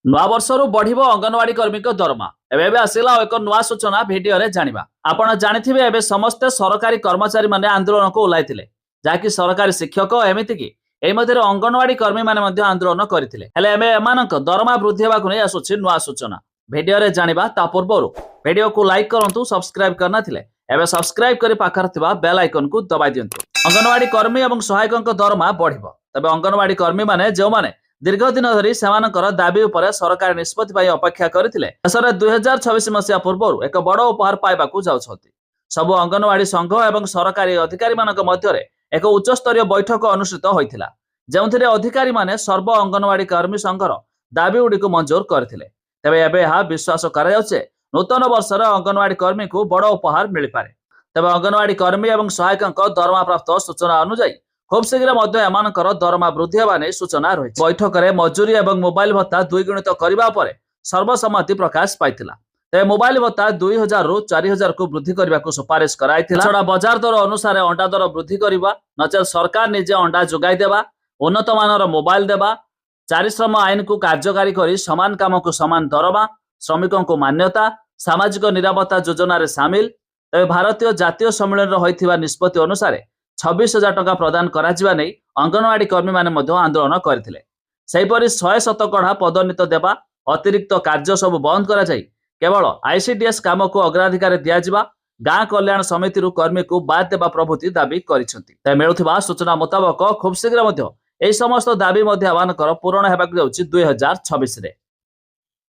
नवा वर्षर बढ़िबो अंगनवाड़ी कर्मी दरमा एबे आसिला एक नुआ सूचना भिडियो रे जानिबा। आपण जानिथिबे एबे समस्त सरकारी कर्मचारी माने आंदोलन को ओलाइथिले, जाकि सरकारी शिक्षक एमिति कि एई मध्यरे अंगनवाड़ी कर्मी माने मध्ये आंदोलन करथिले। हेले एबे एमानक दरमा वृद्धि हेबाकु नै आसुछि नुआ सूचना। भिडियो रे जानिबा ता पूर्वरु भिडियो को लाइक करंतु, सब्सक्राइब करना थिले एबे सब्सक्राइब करी पाखर थिबा बेल आइकन को दबाइ दियंतु। अंगनवाड़ी कर्मी एवं सहायकक दरमा बढ़िबो। तबे अंगनवाड़ी कर्मी माने जो माने दीर्घ दिन धरी सेमानकर दाबी उपरे सरकार निष्पत्ति पाई अपेक्षा करथिले, देशरे 2026 मसिया पूर्वरु एक बड़ उपहार पाइबाकू जाउछथि। सबु अंगनवाड़ी संघ एवं सरकारी अधिकारी मानक मध्यरे एक उच्च स्तरीय बैठक अनुष्ठित होइथिला, जेउथिरे अधिकारी माने सर्व अंगनवाड़ी कर्मी संघर दाबी गुड़िक मंजूर करथिले। तेबे एबे यह विश्वास करायाउछे नूतन वर्षर अंगनवाड़ी कर्मी को बड़ उपहार मिल पारे। तेबे अंगनवाड़ी कर्मी एवं सहायकक दरमा प्राप्त सूचना अनुसार खूब शीघ्र एमानकर दरमा वृद्धि हेबा नै सूचना रही। बैठक में मजूरी एवं मोबाइल भत्ता द्विगुणित करबा परे सर्वसम्मति प्रकाश पाइथिला। तेबे मोबाइल भत्ता 2000 रु 4000 को वृद्धि करबा को सुपारिश कराइथिला। छडा बाजार दर अनुसार अंडा दर वृद्धि करबा, नचे सरकार निजे अंडा जोगाई देबा, उन्नत मानर मोबाइल देबा, 4 श्रम आईन को कार्यकारी करी समान काम को समान दरमा, श्रमिकों को मान्यता, सामाजिक निरापत्ता योजना रे शामिल। तेबे भारतीय जातीय सम्मेलन रे होइथिबा निष्पत्ति अनुसार 26,000 टका प्रदान कराजिबा नै अंगनवाड़ी कर्मी माने मध्य आंदोलन करथिले। सेहिपरि 100 शतकड़ा पदोन्नत देबा, अतिरिक्त कार्य सब बंद करा जाई केवल आईसीडीएस काम को अग्राधिकार दिया जिबा, गाँ कल्याण समिति रु कर्मी को बाद देबा प्रभृति दाबी करिसंती। ते मिलुथिबा सूचना मुताबक खूब शीघ्र मध्य एई समस्त दाबी मध्य आवानकर पूरण हेबाक जाउछि 2026 रे।